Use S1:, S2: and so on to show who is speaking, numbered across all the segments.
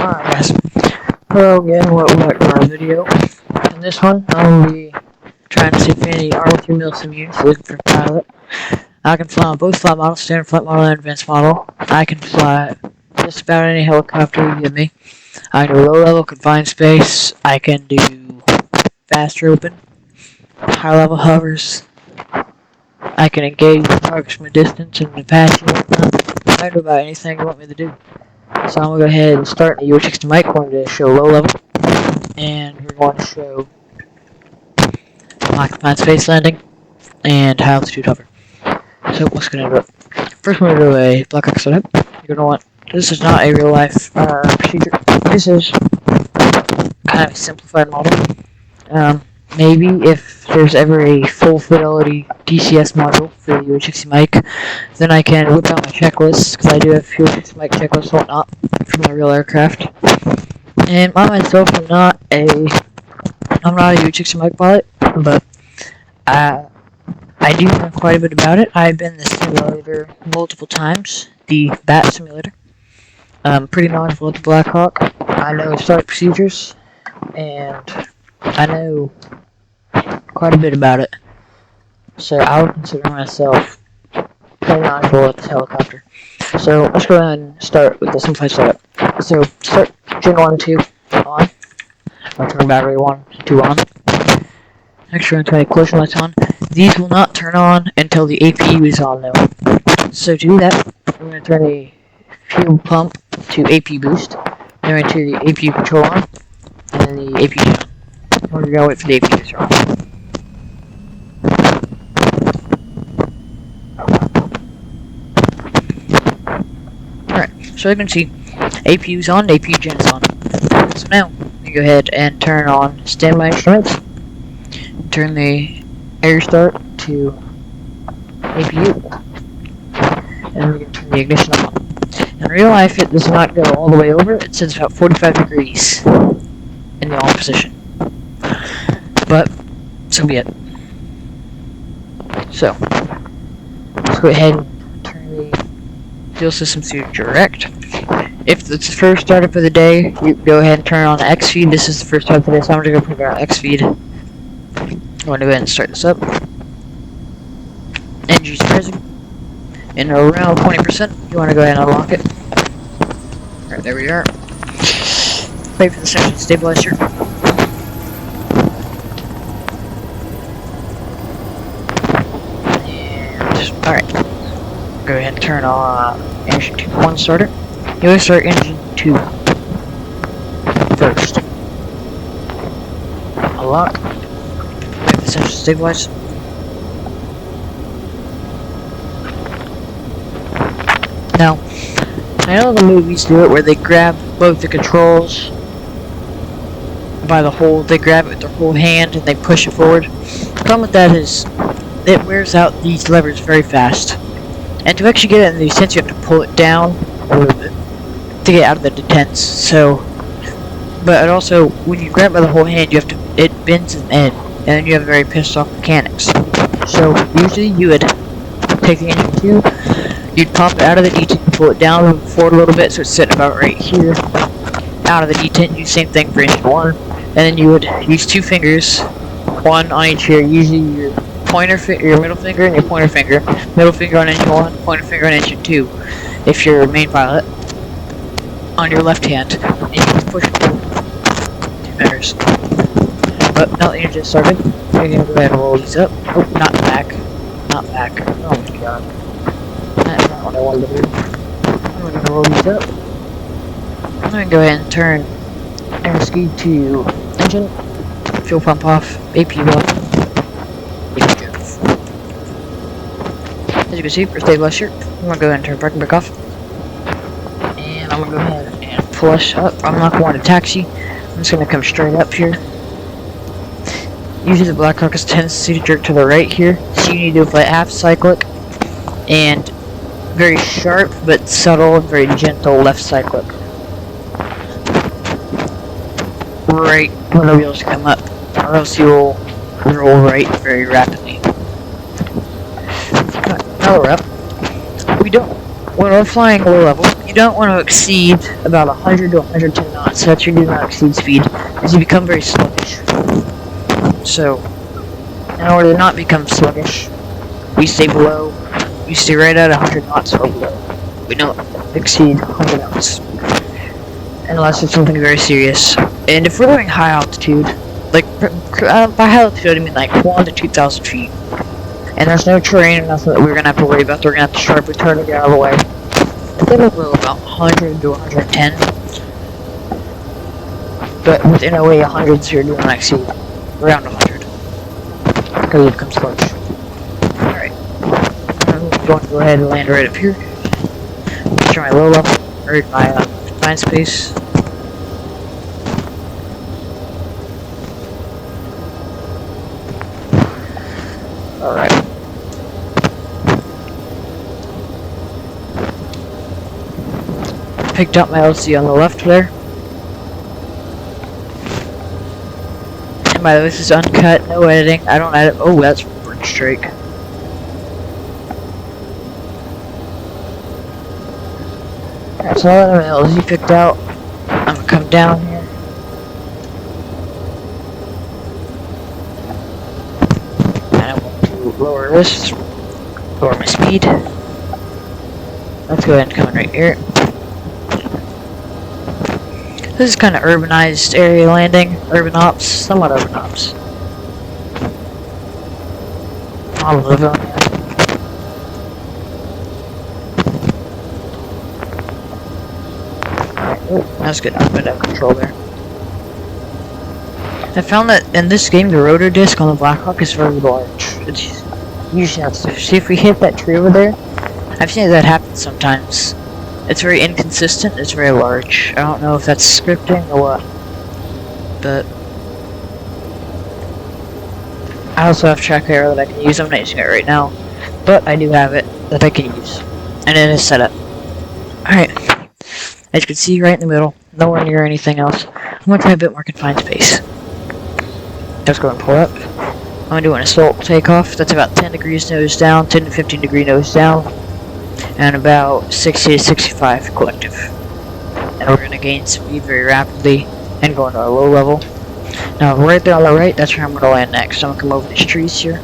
S1: Alright guys, hello again, welcome back to our video. In this one, I'll be trying to see if any ARMA 3 Milsim units looking for a pilot. I can fly on both flight models, standard flight model and advanced model. I can fly just about any helicopter you give me. I can do low level confined space, I can do faster open, high level hovers, I can engage targets from a distance and Apache and whatnot. I can do about anything you want me to do. So I'm going to go ahead and start the UH-60 mic. We're going to show low level, and we're going to show high confined space landing, and high altitude hover. So let's get into it. First we're going to do a black rock setup. You're going to want, this is not a real life procedure. This is kind of a simplified model. Maybe if there's ever a full fidelity DCS module for the UH-60 mic, then I can whip out my checklist, because I do have UH-60 mic checklists and whatnot for my real aircraft. And I myself am not a UH-60 mic pilot, but I do know quite a bit about it. I've been in the simulator multiple times, the BAT simulator. Pretty knowledgeable with the Black Hawk. I know start procedures, and I know quite a bit about it. So I would consider myself pretty knowledgeable with this helicopter. So let's go ahead and start with the simplified setup. So start Gen 1 and 2 on. I'll turn battery 1 and 2 on. Next we're going to turn the collision lights on. These will not turn on until the APU is on though. So to do that, we're going to turn the fuel pump to APU boost. Then we're going to turn the APU control on. And then the APU on. We're going to wait for the APU to turn on. Alright, so you can see APU's on, APU gen is on. So now, we go ahead and turn on standby instruments. Turn the air start to APU. And we can turn the ignition on. In real life, it does not go all the way over. It sits about 45 degrees in the on position. But, so be it. So, let's go ahead and turn the fuel system to direct. If it's the first startup of the day, you go ahead and turn on the X feed. This is the first startup of the day, so I'm going to go put it on X feed. I'm going to go ahead and start this up. Engine's present. And around 20%, you want to go ahead and unlock it. Alright, there we are. Wait for the section to stabilize here. And, alright. Go ahead and turn on engine 1 starter. You want to start engine 2 first. Unlock. Wait for the section to stabilize. Now, I know the movies do it where they grab both the controls by the whole, they grab it with their whole hand and they push it forward. The problem with that is it wears out these levers very fast. And to actually get it in the detents, you have to pull it down a little bit to get out of the detents. So, but it also, when you grab it by the whole hand, you have to, it bends and end, and then you have very pissed off mechanics. So, usually you would take the engine 2, you'd pop it out of the detent, pull it down forward a little bit, so it's sitting about right here, out of the detent. Do the same thing for engine 1, and then you would use 2 fingers, one on each here, usually your your middle finger and your pointer finger. Middle finger on engine 1, pointer finger on engine 2. If you're a main pilot, on your left hand, and you can push it forward 2 fingers. But now that you're just started, you're gonna go ahead and roll these up. Oh, not back. Not back. Oh my god. That's not what I wanted to do. I'm gonna roll these up. I'm gonna go ahead and turn airspeed to engine, fuel pump off, APU off. As you can see, for stabilized here, I'm gonna go ahead and turn parking brake off. And I'm gonna go ahead and flush up. I'm not going to taxi. I'm just gonna come straight up here. Usually the Black Hawk has a tendency to jerk to the right here, so you need to do a half cyclic and very sharp but subtle and very gentle left cyclic. Right when the wheels come up, or else you'll roll right very rapidly. Now we're up. We don't when we're flying low level, you don't want to exceed about 100 to 110 knots. That's your do not exceed speed, as you become very sluggish. So, in order to not become sluggish, we stay below. We stay right at 100 knots or below. We don't exceed 100 knots, unless it's something very serious. And if we're doing high altitude, like by high altitude I mean like 1 to 2,000 feet, and there's no terrain or nothing that we're gonna have to worry about, we're gonna have to sharply turn to get out of the way. I think we'll go about 100 to 110, but within a way 100's here do not exceed around 100, because it becomes sluggish. Alright, I'm going to go ahead and land right up here. Try my low level, or my confined space. Alright. Picked up my LC on the left there. And by the way, this is uncut, no editing. I don't edit. Oh, that's bridge strike. Alright, so all the LZ picked out. I'm gonna come down here. And I'm going to lower this, lower my speed. Let's go ahead and come in right here. This is kind of urbanized area landing, urban ops, somewhat urban ops. I'll live on here. Alright, that's good. I'm gonna have control there. I found that in this game, the rotor disc on the Blackhawk is very large. It's usually not so. See if we hit that tree over there? I've seen that happen sometimes. It's very inconsistent, it's very large. I don't know if that's scripting or what. But I also have track arrow that I can use. I'm not using it right now, but I do have it that I can use. And it is set up. Alright. As you can see, right in the middle, nowhere near anything else. I'm going to try a bit more confined space. Let's go and pull up. I'm going to do an assault takeoff. That's about 10 degrees nose down, 10 to 15 degree nose down, and about 60 to 65 collective. And we're going to gain speed very rapidly and go into our low level. Now, right there on the right, that's where I'm going to land next. I'm going to come over these trees here.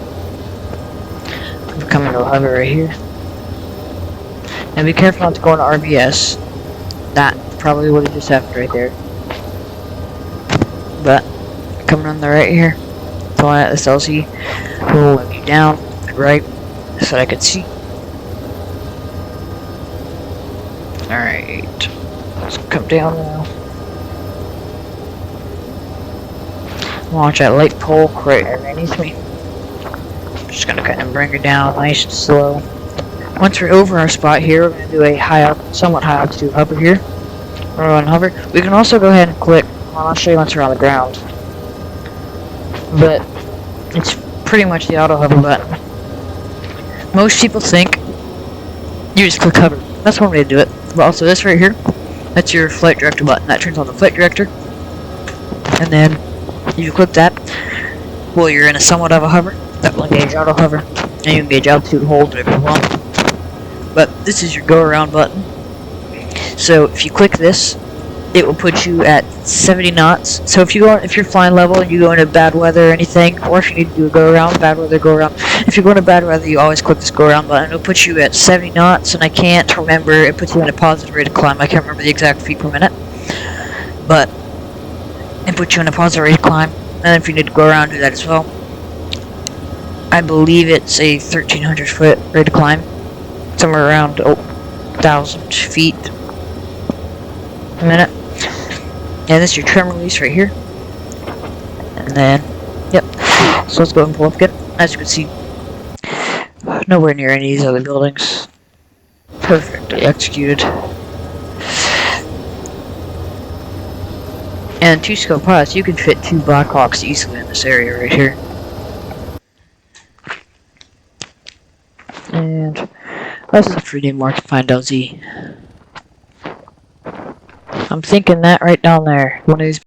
S1: I'm coming to a hover right here. Now, be careful not to go into RBS. That probably would have just happened right there. But, coming on the right here, pulling out this LC, we'll let me down, right, so that I can see. Alright, let's come down now. Launch that light pole right underneath me. Just gonna kind of bring her down nice and slow. Once we're over our spot here, we're gonna do a somewhat high altitude hover here. We're gonna hover. We can also go ahead and click. Well, I'll show you once we're on the ground. But it's pretty much the auto hover button. Most people think you just click hover. That's one way to do it. But also this right here, that's your flight director button. That turns on the flight director. And then you click that, well, you're in a somewhat of a hover. That will engage auto hover. And you engage altitude hold whatever you want. But this is your go around button. So if you click this, it will put you at 70 knots. So if you're flying level and you go into bad weather or anything, or if you need to do a go around, bad weather, go around. If you go into bad weather, you always click this go around button. It'll put you at 70 knots, and I can't remember. It puts you in a positive rate of climb. I can't remember the exact feet per minute, but it puts you in a positive rate of climb. And if you need to go around, do that as well. I believe it's a 1,300 foot rate of climb, somewhere around 1,000 feet a minute. And this is your trim release right here. And then, yep. So let's go and pull up again. As you can see, nowhere near any of these other buildings. Perfectly executed. And 2 scope pilots, you can fit 2 Blackhawks easily in this area right here. And this is a pretty more confined LZ. I'm thinking that right down there. One of these